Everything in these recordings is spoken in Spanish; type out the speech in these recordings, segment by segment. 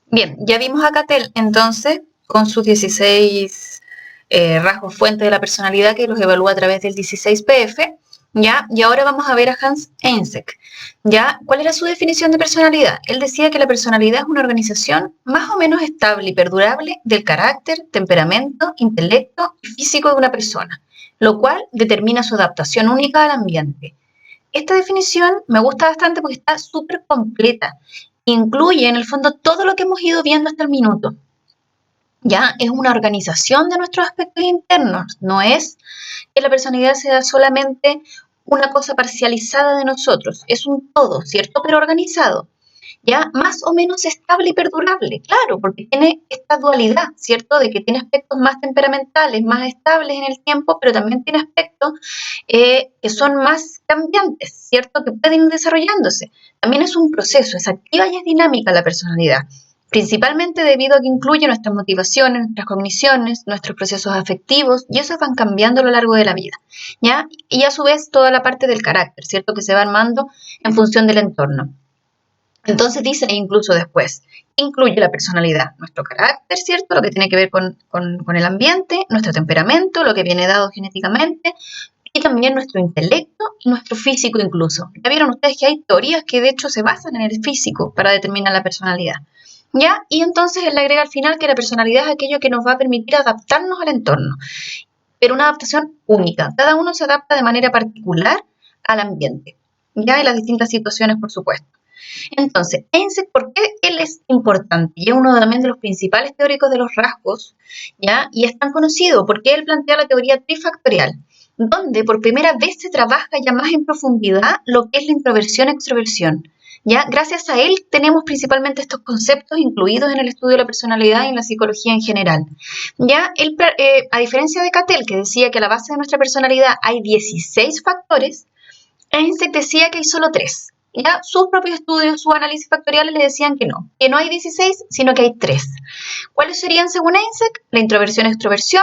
Bien, ya vimos a Cattell entonces con sus 16 rasgos fuente de la personalidad que los evalúa a través del 16PF, ¿ya? Y ahora vamos a ver a Hans Eysenck, ¿ya? ¿Cuál era su definición de personalidad? Él decía que la personalidad es una organización más o menos estable y perdurable del carácter, temperamento, intelecto y físico de una persona, lo cual determina su adaptación única al ambiente. Esta definición me gusta bastante porque está súper completa. Incluye en el fondo todo lo que hemos ido viendo hasta el minuto. Ya es una organización de nuestros aspectos internos, no es que la personalidad sea solamente una cosa parcializada de nosotros, es un todo, ¿cierto? Pero organizado, ya más o menos estable y perdurable, claro, porque tiene esta dualidad, ¿cierto? De que tiene aspectos más temperamentales, más estables en el tiempo, pero también tiene aspectos que son más cambiantes, ¿cierto? Que pueden ir desarrollándose. También es un proceso, es activa y es dinámica la personalidad, principalmente debido a que incluye nuestras motivaciones, nuestras cogniciones, nuestros procesos afectivos, y esos van cambiando a lo largo de la vida, ¿ya? Y a su vez toda la parte del carácter, ¿cierto? Que se va armando en función del entorno. Entonces dice incluso después, incluye la personalidad, nuestro carácter, ¿cierto? Lo que tiene que ver con el ambiente, nuestro temperamento, lo que viene dado genéticamente, y también nuestro intelecto y nuestro físico incluso. Ya vieron ustedes que hay teorías que de hecho se basan en el físico para determinar la personalidad. ¿Ya? Y entonces él le agrega al final que la personalidad es aquello que nos va a permitir adaptarnos al entorno, pero una adaptación única. Cada uno se adapta de manera particular al ambiente, ¿ya? Y las distintas situaciones, por supuesto. Entonces, Eysenck, ¿por qué él es importante? Y es uno también de los principales teóricos de los rasgos, ¿ya? Y es tan conocido porque él plantea la teoría trifactorial, donde por primera vez se trabaja ya más en profundidad lo que es la introversión-extroversión. ¿Ya? Gracias a él tenemos principalmente estos conceptos incluidos en el estudio de la personalidad y en la psicología en general. ¿Ya? Él, a diferencia de Cattell, que decía que a la base de nuestra personalidad hay 16 factores, Eysenck decía que hay solo 3. ¿Ya? Sus propios estudios, sus análisis factoriales le decían que no hay 16, sino que hay 3. ¿Cuáles serían según Eysenck? La introversión-extroversión,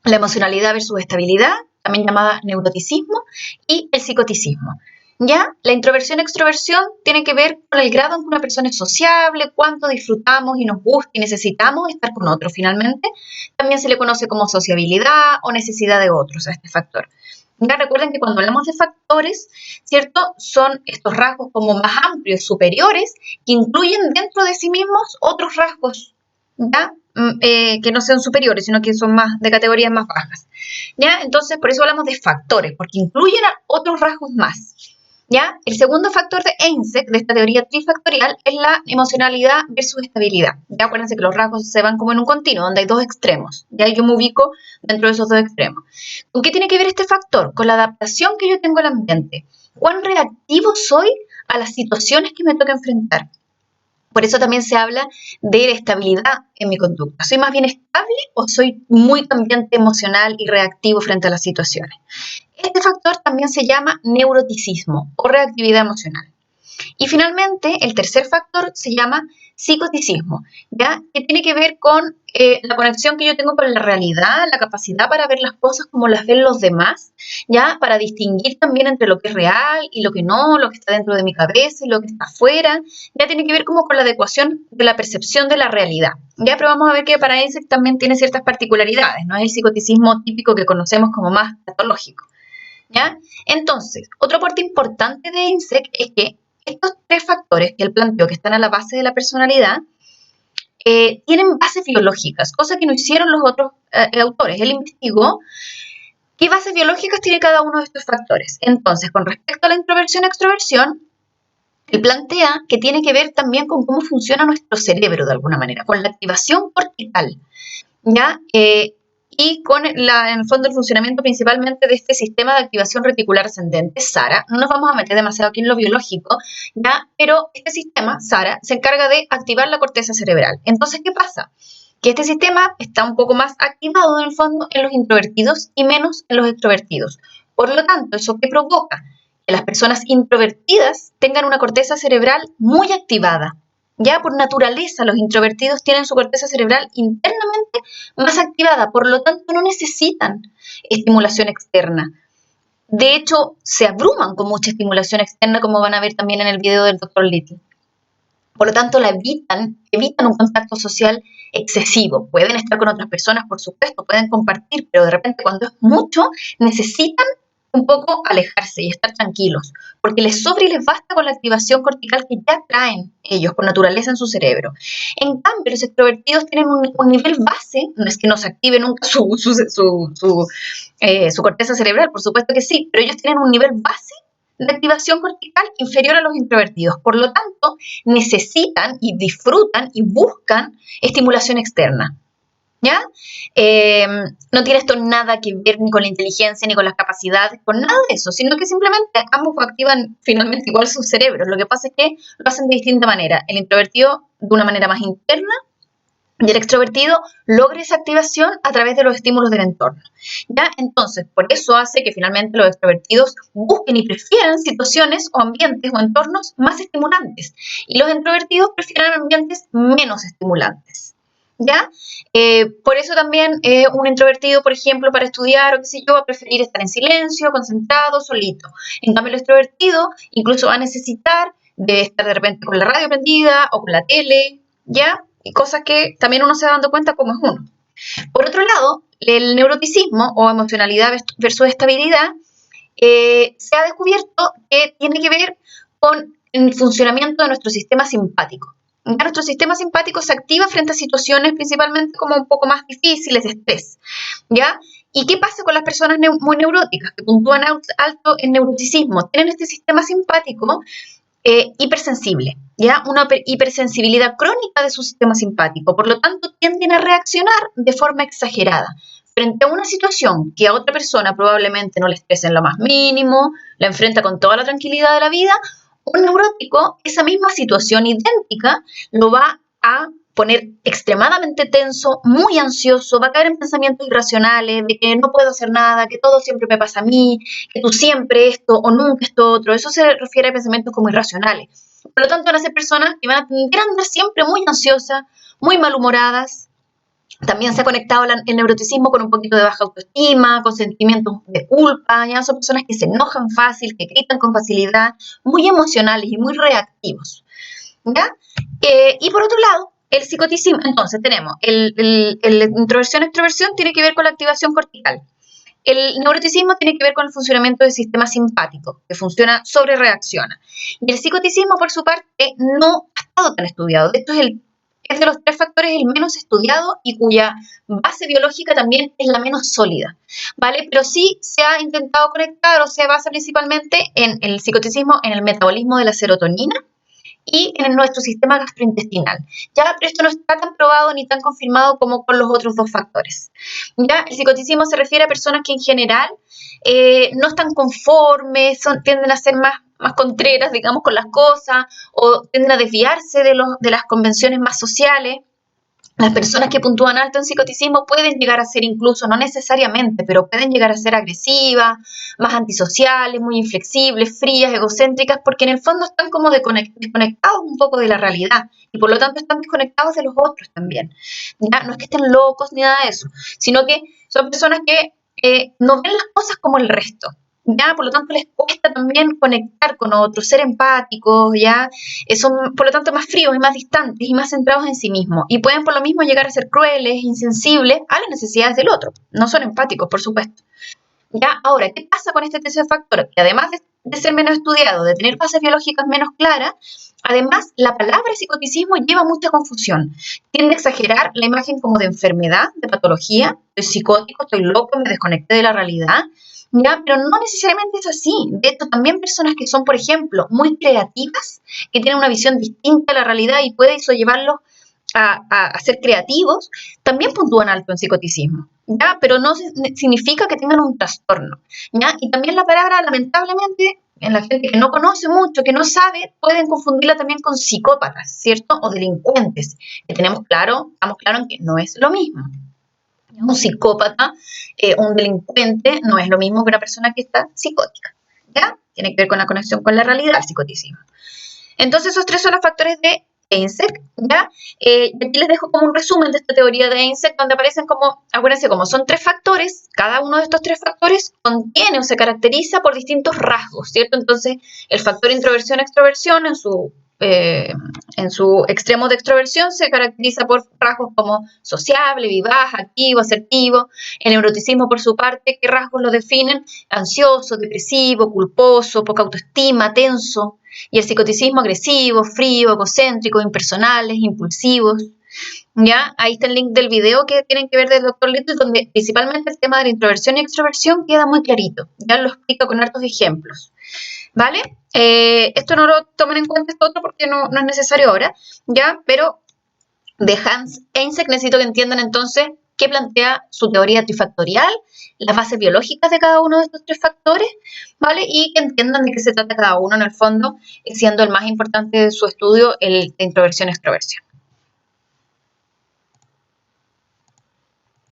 la emocionalidad versus estabilidad, también llamada neuroticismo, y el psicoticismo. ¿Ya? La introversión-extroversión tiene que ver con el grado en que una persona es sociable, cuánto disfrutamos y nos gusta y necesitamos estar con otros finalmente. También se le conoce como sociabilidad o necesidad de otros a este factor. Ya recuerden que cuando hablamos de factores, ¿cierto? Son estos rasgos como más amplios, superiores, que incluyen dentro de sí mismos otros rasgos, ¿ya? Que no sean superiores, sino que son más de categorías más bajas, ¿ya? Entonces, por eso hablamos de factores, porque incluyen a otros rasgos más, ¿ya? El segundo factor de Eysenck, de esta teoría trifactorial, es la emocionalidad versus estabilidad. Ya acuérdense que los rasgos se van como en un continuo, donde hay dos extremos, ya yo me ubico dentro de esos dos extremos. ¿Con qué tiene que ver este factor? Con la adaptación que yo tengo al ambiente. ¿Cuán reactivo soy a las situaciones que me toca enfrentar? Por eso también se habla de estabilidad en mi conducta. ¿Soy más bien estable o soy muy cambiante emocional y reactivo frente a las situaciones? Este factor también se llama neuroticismo o reactividad emocional. Y finalmente, el tercer factor se llama psicoticismo, ¿ya? Que tiene que ver con la conexión que yo tengo con la realidad, la capacidad para ver las cosas como las ven los demás, ¿ya? Para distinguir también entre lo que es real y lo que no, lo que está dentro de mi cabeza y lo que está afuera, ya tiene que ver como con la adecuación de la percepción de la realidad, ¿ya? Pero vamos a ver que para ese también tiene ciertas particularidades, no es el psicoticismo típico que conocemos como más patológico, ¿ya? Entonces, otro aporte importante de Eysenck es que estos 3 factores que él planteó que están a la base de la personalidad tienen bases biológicas, cosa que no hicieron los otros autores. Él investigó qué bases biológicas tiene cada uno de estos factores. Entonces, con respecto a la introversión-extroversión, él plantea que tiene que ver también con cómo funciona nuestro cerebro de alguna manera, con la activación cortical, ¿ya? Y con en el fondo el funcionamiento principalmente de este sistema de activación reticular ascendente, SARA. No nos vamos a meter demasiado aquí en lo biológico, ¿ya? Pero este sistema, SARA, se encarga de activar la corteza cerebral. Entonces, ¿qué pasa? Que este sistema está un poco más activado en el fondo en los introvertidos y menos en los extrovertidos. Por lo tanto, ¿eso qué provoca? Que las personas introvertidas tengan una corteza cerebral muy activada. Ya por naturaleza los introvertidos tienen su corteza cerebral internamente más activada, por lo tanto no necesitan estimulación externa. De hecho, se abruman con mucha estimulación externa, como van a ver también en el video del Dr. Little. Por lo tanto, evitan un contacto social excesivo. Pueden estar con otras personas, por supuesto, pueden compartir, pero de repente cuando es mucho, necesitan un poco alejarse y estar tranquilos, porque les sobra y les basta con la activación cortical que ya traen ellos por naturaleza en su cerebro. En cambio, los extrovertidos tienen un nivel base, no es que no se active nunca su corteza cerebral, por supuesto que sí, pero ellos tienen un nivel base de activación cortical inferior a los introvertidos. Por lo tanto, necesitan y disfrutan y buscan estimulación externa. ¿Ya? No tiene esto nada que ver ni con la inteligencia, ni con las capacidades, con nada de eso, sino que simplemente ambos activan finalmente igual sus cerebros. Lo que pasa es que lo hacen de distinta manera. El introvertido de una manera más interna y el extrovertido logra esa activación a través de los estímulos del entorno. ¿Ya? Entonces, por eso hace que finalmente los extrovertidos busquen y prefieran situaciones o ambientes o entornos más estimulantes y los introvertidos prefieran ambientes menos estimulantes. ¿Ya? Por eso también un introvertido, por ejemplo, para estudiar o qué sé yo, va a preferir estar en silencio, concentrado, solito. En cambio, el extrovertido incluso va a necesitar de estar de repente con la radio prendida o con la tele, ¿ya? Y cosas que también uno se va dando cuenta cómo es uno. Por otro lado, el neuroticismo o emocionalidad versus estabilidad se ha descubierto que tiene que ver con el funcionamiento de nuestro sistema simpático. Nuestro sistema simpático se activa frente a situaciones principalmente como un poco más difíciles de estrés, ¿ya? ¿Y qué pasa con las personas muy neuróticas que puntúan alto en neuroticismo? Tienen este sistema simpático hipersensible, ¿ya? Una hipersensibilidad crónica de su sistema simpático, por lo tanto tienden a reaccionar de forma exagerada frente a una situación que a otra persona probablemente no le estresa en lo más mínimo, la enfrenta con toda la tranquilidad de la vida. Un neurótico, esa misma situación idéntica, lo va a poner extremadamente tenso, muy ansioso, va a caer en pensamientos irracionales, de que no puedo hacer nada, que todo siempre me pasa a mí, que tú siempre esto o nunca esto otro. Eso se refiere a pensamientos como irracionales. Por lo tanto, van a ser personas que van a tender a andar siempre muy ansiosas, muy malhumoradas. También se ha conectado el neuroticismo con un poquito de baja autoestima, con sentimientos de culpa, ya son personas que se enojan fácil, que gritan con facilidad, muy emocionales y muy reactivos, ¿ya? Y por otro lado, el psicoticismo, entonces tenemos el introversión-extroversión tiene que ver con la activación cortical. El neuroticismo tiene que ver con el funcionamiento del sistema simpático, que funciona sobre reacciona. Y el psicoticismo, por su parte, no ha estado tan estudiado. Esto es de los tres factores el menos estudiado y cuya base biológica también es la menos sólida, ¿vale? Pero sí se ha intentado conectar o se basa principalmente en el psicoticismo, en el metabolismo de la serotonina y en nuestro sistema gastrointestinal. Ya, pero esto no está tan probado ni tan confirmado como con los otros dos factores. Ya, el psicoticismo se refiere a personas que en general no están conformes, tienden a ser más contreras, digamos, con las cosas, o tienden a desviarse de las convenciones más sociales. Las personas que puntúan alto en psicoticismo pueden llegar a ser incluso, no necesariamente, pero pueden llegar a ser agresivas, más antisociales, muy inflexibles, frías, egocéntricas, porque en el fondo están como desconectados un poco de la realidad y por lo tanto están desconectados de los otros también. ¿Ya? No es que estén locos ni nada de eso, sino que son personas que no ven las cosas como el resto. ¿Ya? Por lo tanto, les cuesta también conectar con otros, ser empáticos, ¿ya? Son, por lo tanto, más fríos y más distantes y más centrados en sí mismos. Y pueden, por lo mismo, llegar a ser crueles, insensibles a las necesidades del otro. No son empáticos, por supuesto. ¿Ya? Ahora, ¿qué pasa con este tercer factor? Que además de ser menos estudiado, de tener bases biológicas menos claras, además, la palabra psicoticismo lleva mucha confusión. Tiende a exagerar la imagen como de enfermedad, de patología. Estoy psicótico, estoy loco, me desconecté de la realidad. ¿Ya? Pero no necesariamente es así. De hecho, también personas que son, por ejemplo, muy creativas, que tienen una visión distinta a la realidad y puede eso llevarlos a ser creativos, también puntúan alto en psicoticismo, ¿ya? Pero no significa que tengan un trastorno, ¿ya? Y también la palabra, lamentablemente, en la gente que no conoce mucho, que no sabe, pueden confundirla también con psicópatas, ¿cierto? O delincuentes, que estamos claros en que no es lo mismo. Un psicópata, un delincuente, no es lo mismo que una persona que está psicótica, ¿ya? Tiene que ver con la conexión con la realidad, el psicoticismo. Entonces, esos tres son los factores de EINSEC, ¿ya? Aquí les dejo como un resumen de esta teoría de EINSEC, donde aparecen como, acuérdense, como son tres factores, cada uno de estos tres factores contiene o se caracteriza por distintos rasgos, ¿cierto? Entonces, el factor introversión-extroversión en su en su extremo de extroversión se caracteriza por rasgos como sociable, vivaz, activo, asertivo. El neuroticismo, por su parte, ¿qué rasgos lo definen? Ansioso, depresivo, culposo, poca autoestima, tenso. Y el psicoticismo agresivo, frío, egocéntrico, impersonales, impulsivos. ¿Ya? Ahí está el link del video que tienen que ver del Dr. Little, donde principalmente el tema de la introversión y extroversión queda muy clarito. Ya lo explico con hartos ejemplos. ¿Vale? Esto no lo tomen en cuenta esto otro porque no es necesario ahora, ¿ya? Pero de Hans Eysenck necesito que entiendan entonces qué plantea su teoría trifactorial, las bases biológicas de cada uno de estos tres factores, ¿vale? Y que entiendan de qué se trata cada uno en el fondo, siendo el más importante de su estudio el de introversión-extroversión.